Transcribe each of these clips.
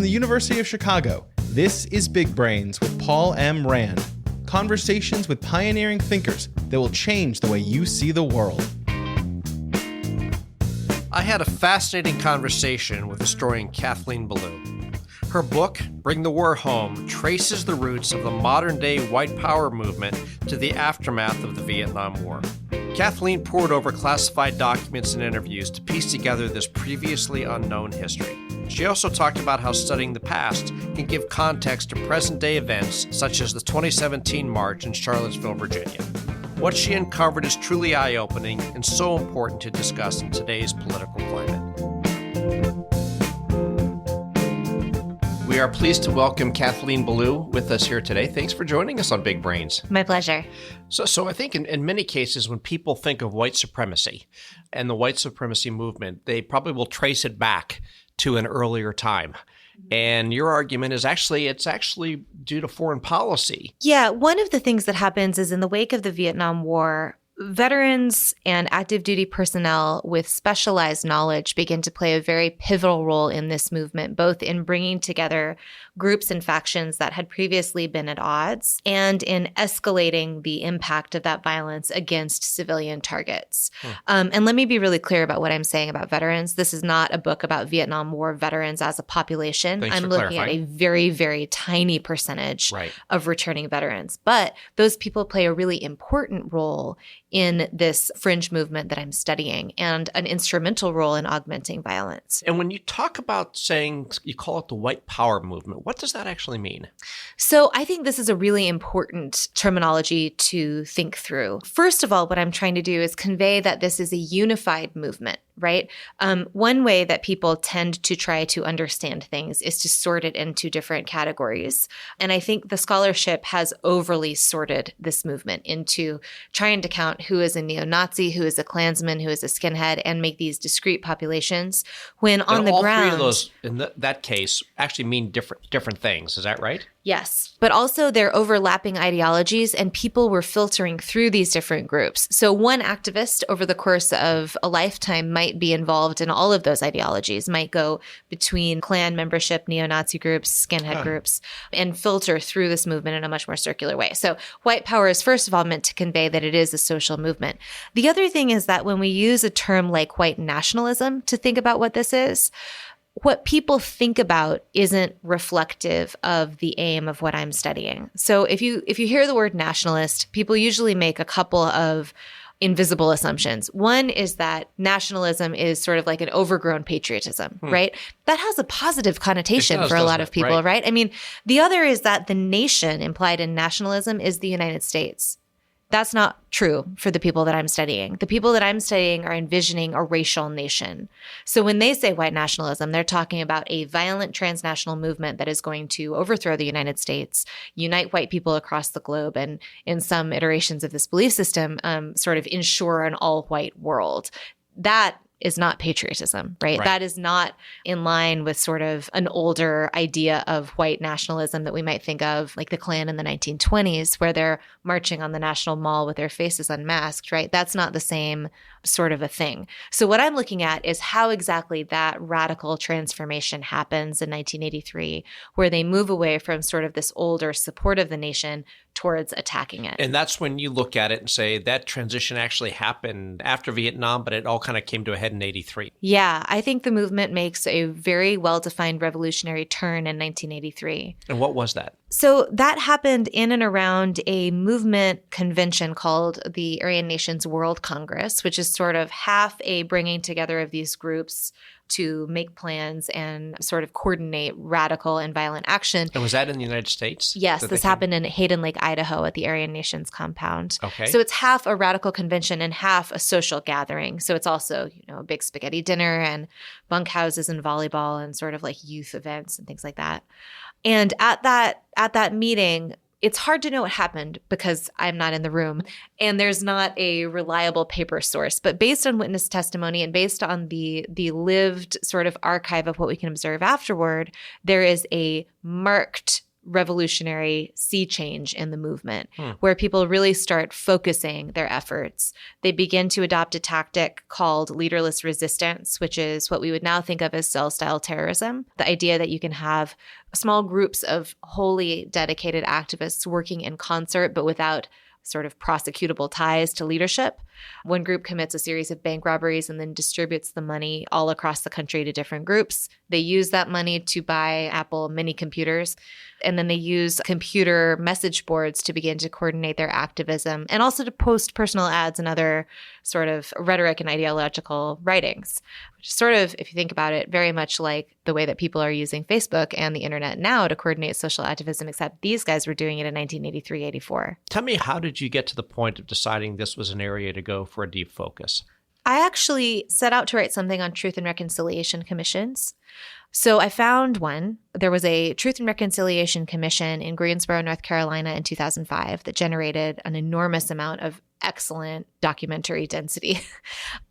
From the University of Chicago, this is Big Brains with Paul M. Rand. Conversations with pioneering thinkers that will change the way you see the world. I had a fascinating conversation with historian Kathleen Belew. Her book, Bring the War Home, traces the roots of the modern-day white power movement to the aftermath of the Vietnam War. Kathleen pored over classified documents and interviews to piece together this previously unknown history. She also talked about how studying the past can give context to present-day events such as the 2017 march in Charlottesville, Virginia. What she uncovered is truly eye-opening and so important to discuss in today's political climate. We are pleased to welcome Kathleen Belew with us here today. Thanks for joining us on Big Brains. My pleasure. So I think in many cases when people think of white supremacy and the white supremacy movement, they probably will trace it back to an earlier time. And your argument is it's actually due to foreign policy. Yeah, one of the things that happens is in the wake of the Vietnam War, veterans and active duty personnel with specialized knowledge begin to play a very pivotal role in this movement, both in bringing together groups and factions that had previously been at odds and in escalating the impact of that violence against civilian targets. And let me be really clear about what I'm saying about veterans. This is not a book about Vietnam War veterans as a population. Thanks I'm for looking clarifying. at a very, very tiny percentage Right. of returning veterans. But those people play a really important role in this fringe movement that I'm studying and an instrumental role in augmenting violence. And when you talk about saying, you call it the white power movement, what does that actually mean? So I think this is a really important terminology to think through. First of all, what I'm trying to do is convey that this is a unified movement, right? One way that people tend to try to understand things is to sort it into different categories. And I think the scholarship has overly sorted this movement into trying to count who is a neo-Nazi, who is a Klansman, who is a skinhead, and make these discrete populations. When on the all ground, three of those, in that case, actually mean different things. Is that right? yes, but also they're overlapping ideologies, and people were filtering through these different groups. So one activist over the course of a lifetime might be involved in all of those ideologies, might go between Klan membership, neo-Nazi groups, skinhead groups, and filter through this movement in a much more circular way. So white power is first of all meant to convey that it is a social movement. The other thing is that when we use a term like white nationalism to think about what this is, what people think about isn't reflective of the aim of what I'm studying. So if you hear the word nationalist, people usually make a couple of invisible assumptions. One is that nationalism is sort of like an overgrown patriotism, right? That has a positive connotation for a lot of people, right? I mean, the other is that the nation implied in nationalism is the United States. That's not true for the people that I'm studying. The people that I'm studying are envisioning a racial nation. So when they say white nationalism, they're talking about a violent transnational movement that is going to overthrow the United States, unite white people across the globe, and in some iterations of this belief system, sort of ensure an all-white world. That is not patriotism, right? That is not in line with sort of an older idea of white nationalism that we might think of, like the Klan in the 1920s, where they're marching on the National Mall with their faces unmasked, right? That's not the same sort of a thing. So what I'm looking at is how exactly that radical transformation happens in 1983, where they move away from sort of this older support of the nation towards attacking it. And that's when you look at it and say that transition actually happened after Vietnam, but it all kind of came to a head in 83. Yeah, I think the movement makes a very well-defined revolutionary turn in 1983. And what was that? So that happened in and around a movement convention called the Aryan Nations World Congress, which is sort of half a bringing together of these groups to make plans and sort of coordinate radical and violent action. And was that in the United States? Yes, this happened in Hayden Lake, Idaho at the Aryan Nations compound. Okay. So it's half a radical convention and half a social gathering. So it's also, a big spaghetti dinner and bunkhouses and volleyball and sort of like youth events and things like that. And at that meeting, it's hard to know what happened because I'm not in the room and there's not a reliable paper source. But based on witness testimony and based on the lived sort of archive of what we can observe afterward, there is a marked revolutionary sea change in the movement, where people really start focusing their efforts. They begin to adopt a tactic called leaderless resistance, which is what we would now think of as cell-style terrorism. The idea that you can have small groups of wholly dedicated activists working in concert, but without sort of prosecutable ties to leadership. One group commits a series of bank robberies and then distributes the money all across the country to different groups. They use that money to buy Apple mini computers, and then they use computer message boards to begin to coordinate their activism and also to post personal ads and other sort of rhetoric and ideological writings, which is sort of, if you think about it, very much like the way that people are using Facebook and the internet now to coordinate social activism, except these guys were doing it in 1983, 84. Tell me, how did you get to the point of deciding this was an area to go for a deep focus? I actually set out to write something on truth and reconciliation commissions. So I found one. There was a Truth and Reconciliation Commission in Greensboro, North Carolina in 2005 that generated an enormous amount of excellent documentary density.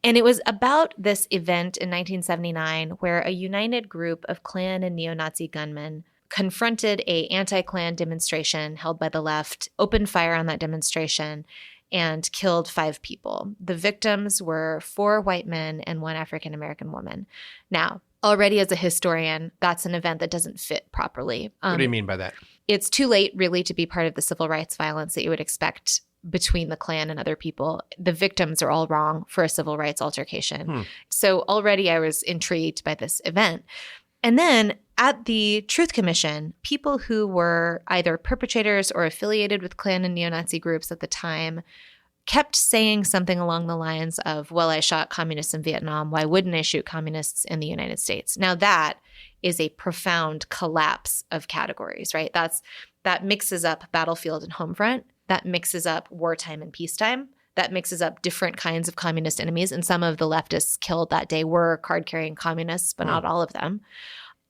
And it was about this event in 1979 where a united group of Klan and neo-Nazi gunmen confronted an anti-Klan demonstration held by the left, opened fire on that demonstration, and killed 5 people. The victims were 4 white men and 1 African-American woman. Now, already as a historian, that's an event that doesn't fit properly. What do you mean by that? It's too late, really, to be part of the civil rights violence that you would expect between the Klan and other people. The victims are all wrong for a civil rights altercation. So already I was intrigued by this event. And then at the Truth Commission, people who were either perpetrators or affiliated with Klan and neo-Nazi groups at the time kept saying something along the lines of, well, I shot communists in Vietnam. Why wouldn't I shoot communists in the United States? Now that is a profound collapse of categories, right? That mixes up battlefield and home front. That mixes up wartime and peacetime. That mixes up different kinds of communist enemies. And some of the leftists killed that day were card-carrying communists, but not all of them.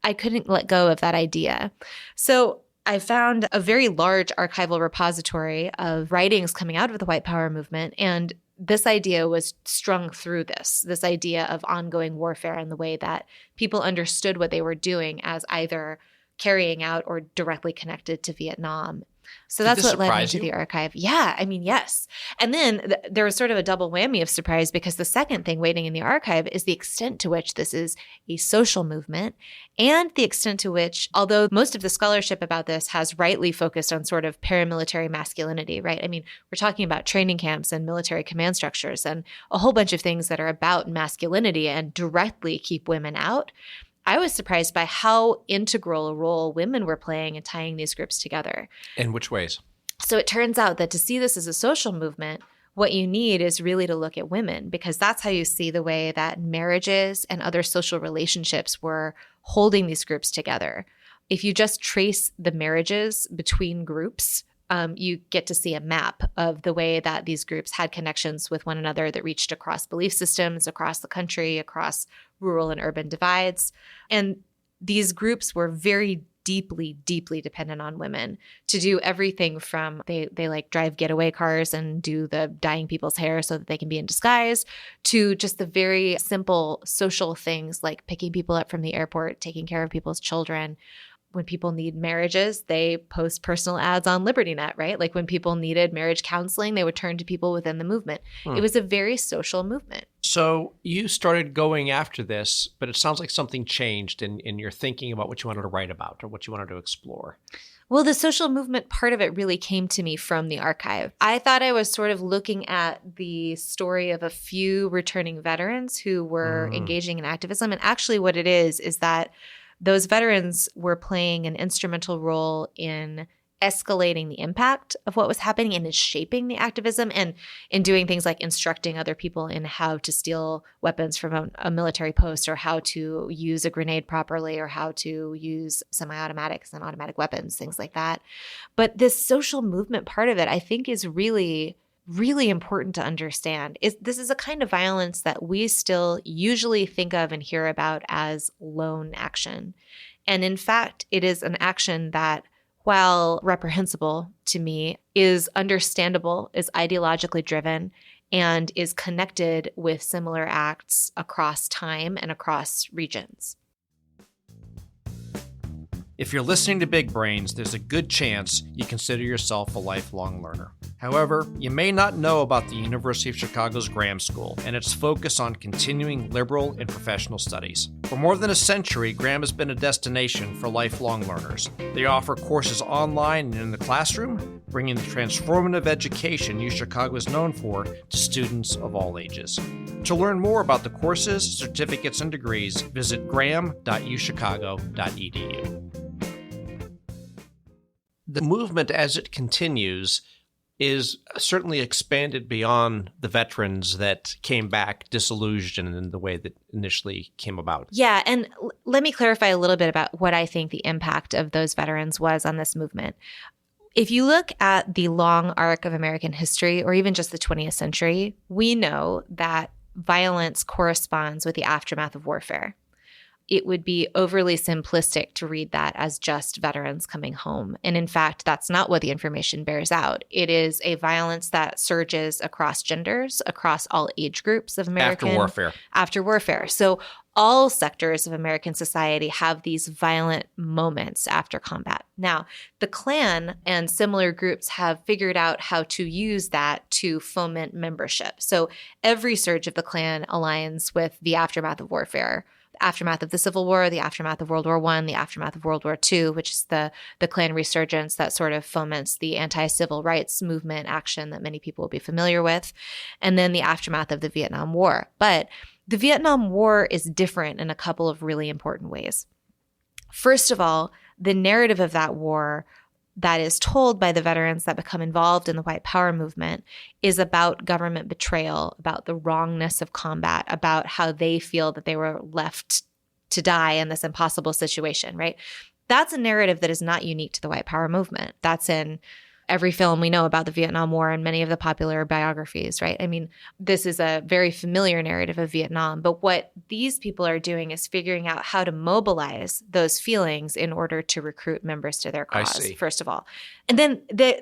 I couldn't let go of that idea. So I found a very large archival repository of writings coming out of the white power movement. And this idea was strung through this idea of ongoing warfare and the way that people understood what they were doing as either carrying out or directly connected to Vietnam. So that's what led me to the archive. Yeah, I mean, yes. And then there was sort of a double whammy of surprise because the second thing waiting in the archive is the extent to which this is a social movement and the extent to which, although most of the scholarship about this has rightly focused on sort of paramilitary masculinity, right? I mean, we're talking about training camps and military command structures and a whole bunch of things that are about masculinity and directly keep women out. I was surprised by how integral a role women were playing in tying these groups together. In which ways? So it turns out that to see this as a social movement, what you need is really to look at women, because that's how you see the way that marriages and other social relationships were holding these groups together. If you just trace the marriages between groups, you get to see a map of the way that these groups had connections with one another that reached across belief systems, across the country, across rural and urban divides. And these groups were very deeply, deeply dependent on women to do everything from they like drive getaway cars and do the dyeing people's hair so that they can be in disguise, to just the very simple social things like picking people up from the airport, taking care of people's children. When people need marriages, they post personal ads on LibertyNet, right? Like when people needed marriage counseling, they would turn to people within the movement. It was a very social movement. So you started going after this, but it sounds like something changed in your thinking about what you wanted to write about or what you wanted to explore. Well, the social movement part of it really came to me from the archive. I thought I was sort of looking at the story of a few returning veterans who were engaging in activism. And actually what it is that those veterans were playing an instrumental role in escalating the impact of what was happening and in shaping the activism and in doing things like instructing other people in how to steal weapons from a military post or how to use a grenade properly or how to use semi-automatics and automatic weapons, things like that. But this social movement part of it, I think, is really important to understand. This is a kind of violence that we still usually think of and hear about as lone action. And in fact, it is an action that, while reprehensible to me, is understandable, is ideologically driven, and is connected with similar acts across time and across regions. If you're listening to Big Brains, there's a good chance you consider yourself a lifelong learner. However, you may not know about the University of Chicago's Graham School and its focus on continuing liberal and professional studies. For more than a century, Graham has been a destination for lifelong learners. They offer courses online and in the classroom, bringing the transformative education UChicago is known for to students of all ages. To learn more about the courses, certificates, and degrees, visit graham.uchicago.edu. The movement as it continues is certainly expanded beyond the veterans that came back disillusioned in the way that initially came about. Yeah, and let me clarify a little bit about what I think the impact of those veterans was on this movement. If you look at the long arc of American history, or even just the 20th century, we know that violence corresponds with the aftermath of warfare. It would be overly simplistic to read that as just veterans coming home. And in fact, that's not what the information bears out. It is a violence that surges across genders, across all age groups of American. After warfare. So all sectors of American society have these violent moments after combat. Now, the Klan and similar groups have figured out how to use that to foment membership. So every surge of the Klan aligns with the aftermath of warfare. Aftermath of the Civil War, the aftermath of World War I, the aftermath of World War II, which is the Klan resurgence that sort of foments the anti-civil rights movement action that many people will be familiar with, and then the aftermath of the Vietnam War. But the Vietnam War is different in a couple of really important ways. First of all, the narrative of that war that is told by the veterans that become involved in the white power movement is about government betrayal, about the wrongness of combat, about how they feel that they were left to die in this impossible situation, right? That's a narrative that is not unique to the white power movement. That's in every film we know about the Vietnam War and many of the popular biographies, right? I mean, this is a very familiar narrative of Vietnam, but what these people are doing is figuring out how to mobilize those feelings in order to recruit members to their cause, first of all. And then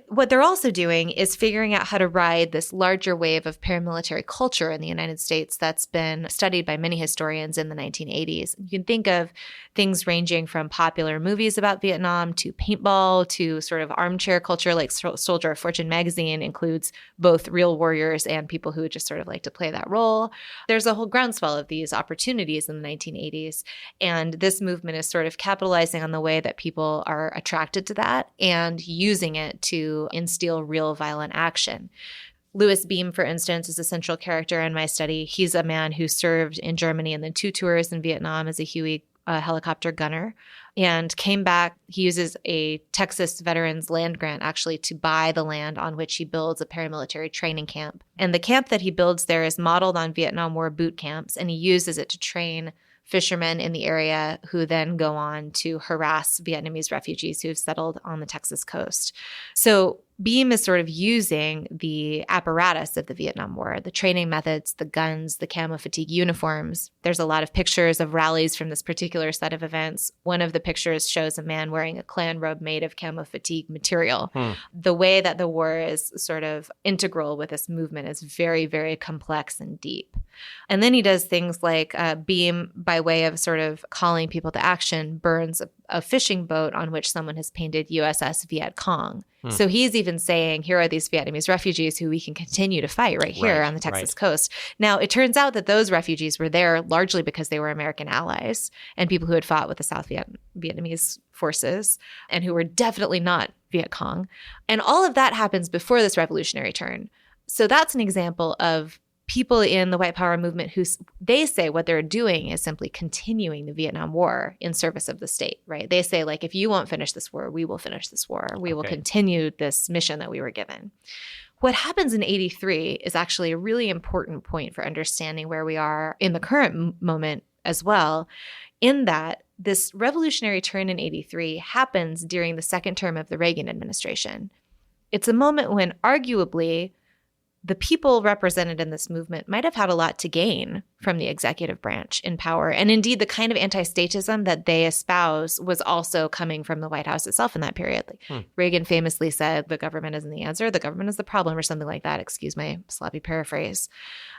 what they're also doing is figuring out how to ride this larger wave of paramilitary culture in the United States that's been studied by many historians in the 1980s. You can think of things ranging from popular movies about Vietnam to paintball to sort of armchair culture, like Soldier of Fortune magazine includes both real warriors and people who would just sort of like to play that role. There's a whole groundswell of these opportunities in the 1980s. And this movement is sort of capitalizing on the way that people are attracted to that and using it to instill real violent action. Louis Beam, for instance, is a central character in my study. He's a man who served in Germany and then 2 tours in Vietnam as a Huey helicopter gunner and came back. He uses a Texas veterans land grant actually to buy the land on which he builds a paramilitary training camp. And the camp that he builds there is modeled on Vietnam War boot camps, and he uses it to train fishermen in the area who then go on to harass Vietnamese refugees who have settled on the Texas coast. So Beam is sort of using the apparatus of the Vietnam War, the training methods, the guns, the camo fatigue uniforms. There's a lot of pictures of rallies from this particular set of events. One of the pictures shows a man wearing a Klan robe made of camo fatigue material. The way that the war is sort of integral with this movement is very, very complex and deep. And then he does things like Beam, by way of sort of calling people to action, burns a fishing boat on which someone has painted USS Viet Cong. So he's even saying, here are these Vietnamese refugees who we can continue to fight right here on the Texas coast. Now, it turns out that those refugees were there largely because they were American allies and people who had fought with the South Vietnamese forces and who were definitely not Viet Cong. And all of that happens before this revolutionary turn. So that's an example of people in the white power movement who they say what they're doing is simply continuing the Vietnam War in service of the state, right? They say, like, if you won't finish this war, we will finish this war. We will continue this mission that we were given. What happens in 83 is actually a really important point for understanding where we are in the current moment as well, in that this revolutionary turn in 83 happens during the second term of the Reagan administration. It's a moment when arguably the people represented in this movement might have had a lot to gain from the executive branch in power. And indeed, the kind of anti-statism that they espouse was also coming from the White House itself in that period. Reagan famously said, the government isn't the answer, the government is the problem, or something like that. Excuse my sloppy paraphrase.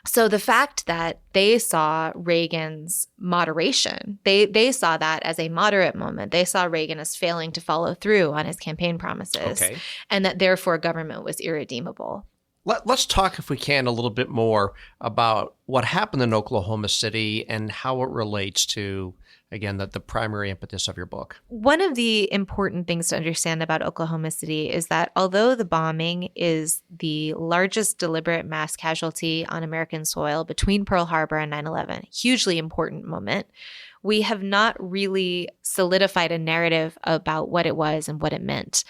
So the fact that they saw Reagan's moderation, they saw that as a moderate moment. They saw Reagan as failing to follow through on his campaign promises, and that therefore government was irredeemable. Let's talk, if we can, a little bit more about what happened in Oklahoma City and how it relates to, again, the primary impetus of your book. One of the important things to understand about Oklahoma City is that although the bombing is the largest deliberate mass casualty on American soil between Pearl Harbor and 9/11, hugely important moment, we have not really solidified a narrative about what it was and what it meant.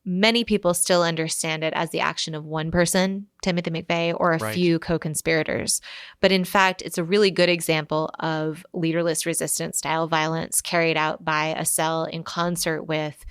Many people still understand it as the action of one person, Timothy McVeigh, or a few co-conspirators. But in fact, it's a really good example of leaderless resistance style violence carried out by a cell in concert with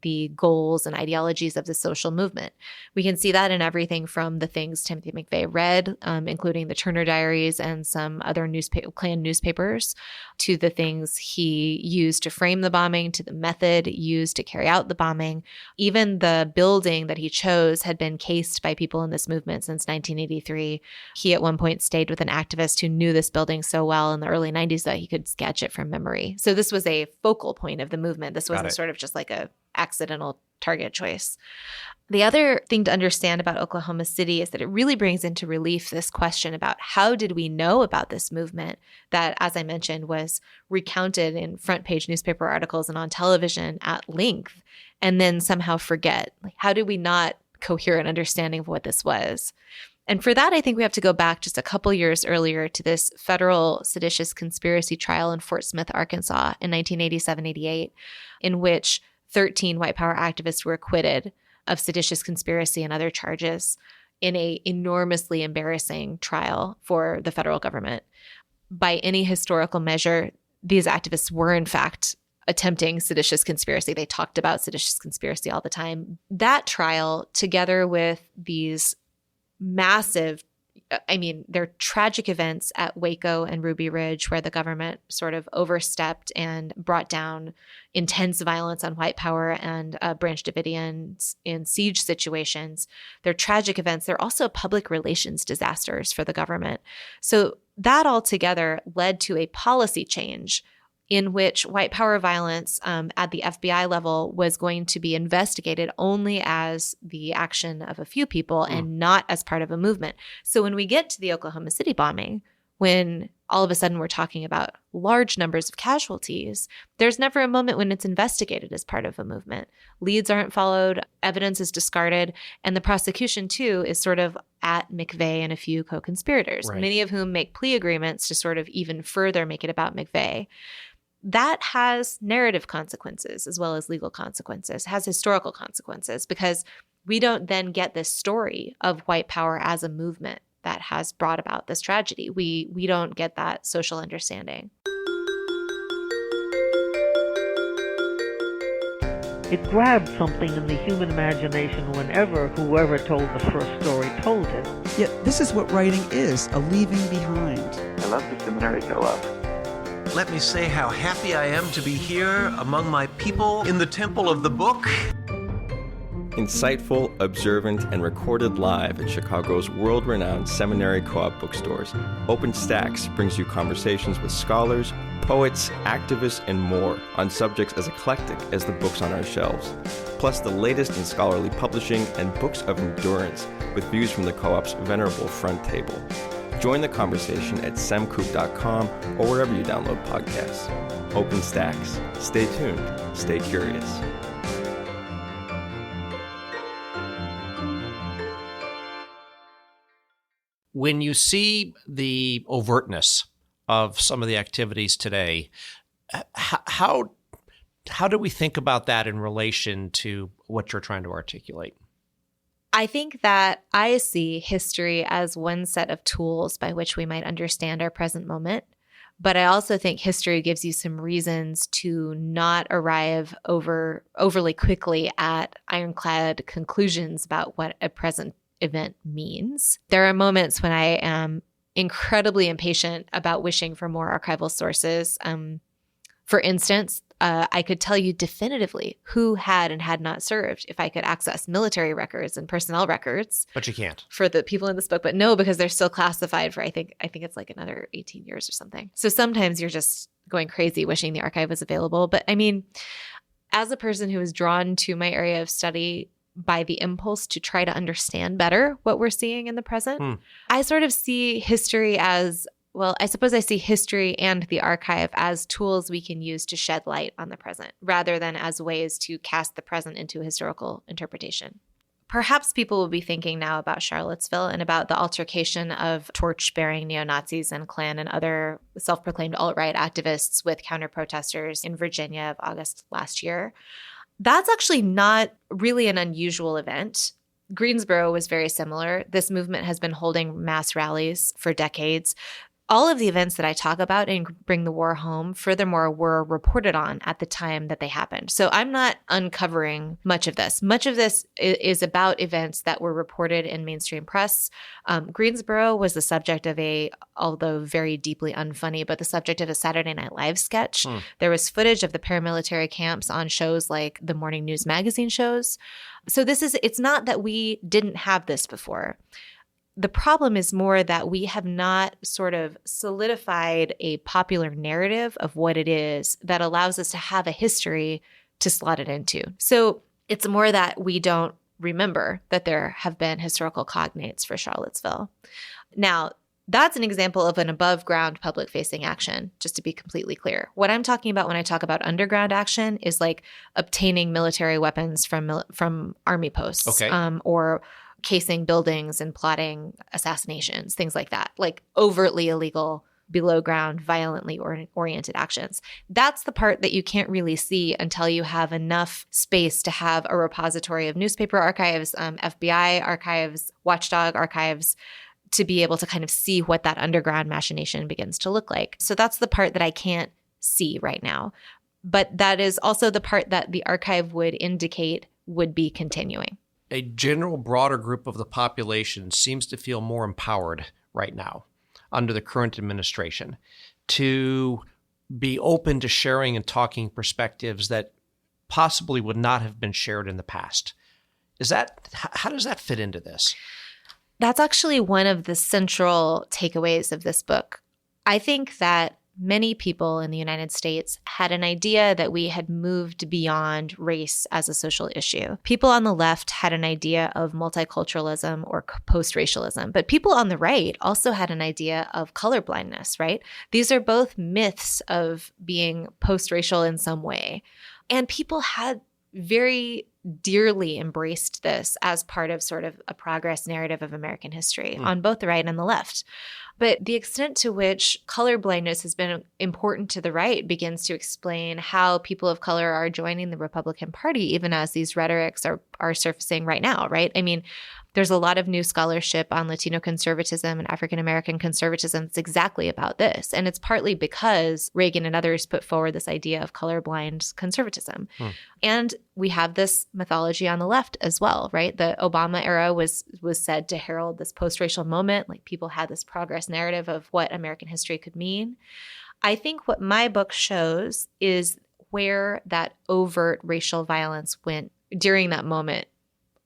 the goals and ideologies of the social movement. We can see that in everything from the things Timothy McVeigh read, including the Turner Diaries and some other Klan newspapers, to the things he used to frame the bombing, to the method used to carry out the bombing. Even the building that he chose had been cased by people in this movement since 1983. He at one point stayed with an activist who knew this building so well in the early 90s that he could sketch it from memory. So this was a focal point of the movement. This wasn't sort of just like a accidental target choice. The other thing to understand about Oklahoma City is that it really brings into relief this question about how did we know about this movement that, as I mentioned, was recounted in front page newspaper articles and on television at length, and then somehow forget? Like, how did we not cohere an understanding of what this was? And for that, I think we have to go back just a couple years earlier to this federal seditious conspiracy trial in Fort Smith, Arkansas in 1987-88, in which 13 white power activists were acquitted of seditious conspiracy and other charges in a enormously embarrassing trial for the federal government. By any historical measure, these activists were in fact attempting seditious conspiracy. They talked about seditious conspiracy all the time. That trial, together with these massive, they're tragic events at Waco and Ruby Ridge, where the government sort of overstepped and brought down intense violence on white power and Branch Davidians in siege situations. They're tragic events. They're also public relations disasters for the government. So that all together led to a policy change in which white power violence at the FBI level was going to be investigated only as the action of a few people and not as part of a movement. So when we get to the Oklahoma City bombing, when all of a sudden we're talking about large numbers of casualties, there's never a moment when it's investigated as part of a movement. Leads aren't followed, evidence is discarded, and the prosecution too is sort of at McVeigh and a few co-conspirators, many of whom make plea agreements to sort of even further make it about McVeigh. That has narrative consequences as well as legal consequences, has historical consequences, because we don't then get this story of white power as a movement that has brought about this tragedy. We don't get that social understanding. It grabbed something in the human imagination whenever whoever told the first story told it. Yet this is what writing is, a leaving behind. I love the seminary co-op. Let me say how happy I am to be here among my people in the temple of the book. Insightful, observant, and recorded live at Chicago's world-renowned seminary co-op bookstores, Open Stacks brings you conversations with scholars, poets, activists, and more on subjects as eclectic as the books on our shelves, plus the latest in scholarly publishing and books of endurance with views from the co-op's venerable front table. Join the conversation at semcoop.com or wherever you download podcasts. Open Stacks. Stay tuned. Stay curious. When you see the overtness of some of the activities today, how do we think about that in relation to what you're trying to articulate? I think that I see history as one set of tools by which we might understand our present moment. But I also think history gives you some reasons to not arrive overly quickly at ironclad conclusions about what a present event means. There are moments when I am incredibly impatient about wishing for more archival sources. For instance, I could tell you definitively who had and had not served if I could access military records and personnel records. But you can't. For the people in this book, but no, because they're still classified for, I think it's like another 18 years or something. So sometimes you're just going crazy wishing the archive was available. But I mean, as a person who is drawn to my area of study by the impulse to try to understand better what we're seeing in the present, I sort of see history as, well, I suppose I see history and the archive as tools we can use to shed light on the present, rather than as ways to cast the present into a historical interpretation. Perhaps people will be thinking now about Charlottesville and about the altercation of torch-bearing neo-Nazis and Klan and other self-proclaimed alt-right activists with counter-protesters in Virginia of August last year. That's actually not really an unusual event. Greensboro was very similar. This movement has been holding mass rallies for decades. All of the events that I talk about in Bring the War Home, furthermore, were reported on at the time that they happened. So I'm not uncovering much of this. Much of this is about events that were reported in mainstream press. Greensboro was the subject of although very deeply unfunny, but the subject of a Saturday Night Live sketch. There was footage of the paramilitary camps on shows like the morning news magazine shows. So it's not that we didn't have this before. The problem is more that we have not sort of solidified a popular narrative of what it is that allows us to have a history to slot it into. So it's more that we don't remember that there have been historical cognates for Charlottesville. Now, that's an example of an above-ground public-facing action, just to be completely clear. What I'm talking about when I talk about underground action is like obtaining military weapons from army posts, or casing buildings and plotting assassinations, things like that, like overtly illegal, below ground, violently oriented actions. That's the part that you can't really see until you have enough space to have a repository of newspaper archives, FBI archives, watchdog archives, to be able to kind of see what that underground machination begins to look like. So that's the part that I can't see right now. But that is also the part that the archive would indicate would be continuing. A general broader group of the population seems to feel more empowered right now under the current administration to be open to sharing and talking perspectives that possibly would not have been shared in the past. How does that fit into this? That's actually one of the central takeaways of this book. I think that many people in the United States had an idea that we had moved beyond race as a social issue. People on the left had an idea of multiculturalism or post-racialism, but people on the right also had an idea of colorblindness, right? These are both myths of being post-racial in some way. And people had very dearly embraced this as part of sort of a progress narrative of American history on both the right and the left. But the extent to which colorblindness has been important to the right begins to explain how people of color are joining the Republican Party, even as these rhetorics are surfacing right now, right? I mean, there's a lot of new scholarship on Latino conservatism and African-American conservatism that's exactly about this. And it's partly because Reagan and others put forward this idea of colorblind conservatism. And we have this mythology on the left as well, right? The Obama era was said to herald this post-racial moment. Like, people had this progress narrative of what American history could mean. I think what my book shows is where that overt racial violence went during that moment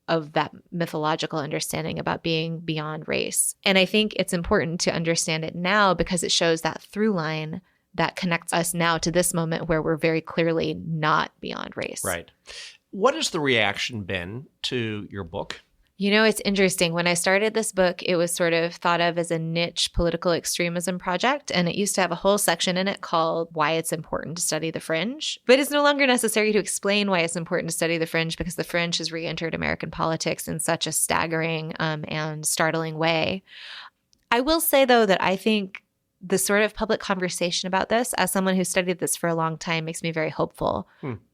of that mythological understanding about being beyond race. And I think it's important to understand it now because it shows that through line that connects us now to this moment where we're very clearly not beyond race. Right. What has the reaction been to your book? You know, it's interesting. When I started this book, it was sort of thought of as a niche political extremism project, and it used to have a whole section in it called Why It's Important to Study the Fringe. But it's no longer necessary to explain why it's important to study the fringe because the fringe has re-entered American politics in such a staggering and startling way. I will say, though, that I think the sort of public conversation about this, as someone who studied this for a long time, makes me very hopeful.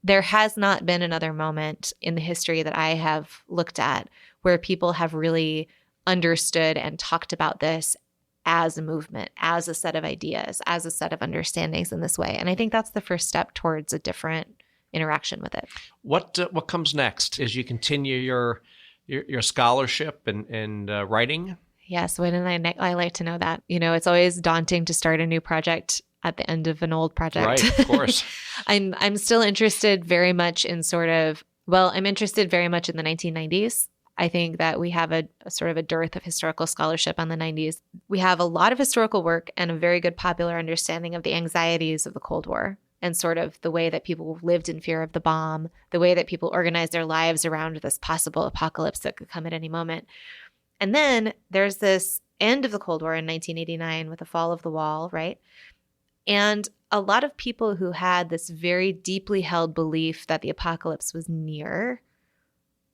There has not been another moment in the history that I have looked at where people have really understood and talked about this as a movement, as a set of ideas, as a set of understandings in this way. And I think that's the first step towards a different interaction with it. What comes next as you continue your your scholarship and writing? Yes, wouldn't I like to know that? It's always daunting to start a new project at the end of an old project. Right, of course. I'm still interested very much in I'm interested very much in the 1990s. I think that we have a sort of a dearth of historical scholarship on the 90s. We have a lot of historical work and a very good popular understanding of the anxieties of the Cold War and sort of the way that people lived in fear of the bomb, the way that people organized their lives around this possible apocalypse that could come at any moment. And then there's this end of the Cold War in 1989 with the fall of the wall, right? And a lot of people who had this very deeply held belief that the apocalypse was near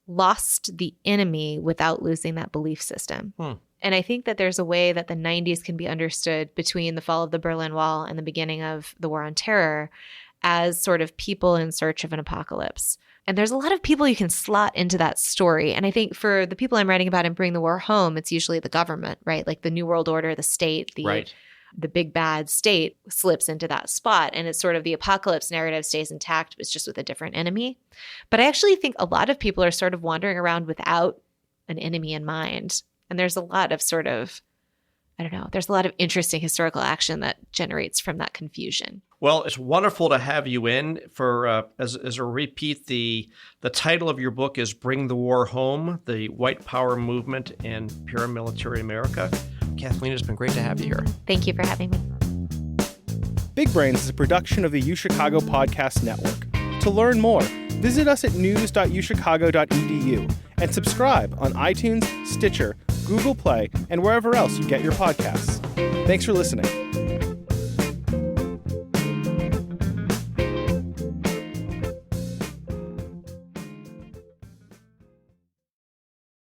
lost the enemy without losing that belief system. And I think that there's a way that the 90s can be understood between the fall of the Berlin Wall and the beginning of the War on Terror as sort of people in search of an apocalypse. And there's a lot of people you can slot into that story. And I think for the people I'm writing about in Bring the War Home, it's usually the government, right? Like the New World Order, the state, the big bad state slips into that spot. And it's sort of the apocalypse narrative stays intact, but it's just with a different enemy. But I actually think a lot of people are sort of wandering around without an enemy in mind. And there's a lot of there's a lot of interesting historical action that generates from that confusion. Well, it's wonderful to have you in. For as a repeat, the title of your book is Bring the War Home, the White Power Movement in Paramilitary America. Kathleen, it's been great to have you here. Thank you for having me. Big Brains is a production of the UChicago Podcast Network. To learn more, visit us at news.uchicago.edu and subscribe on iTunes, Stitcher, Google Play, and wherever else you get your podcasts. Thanks for listening.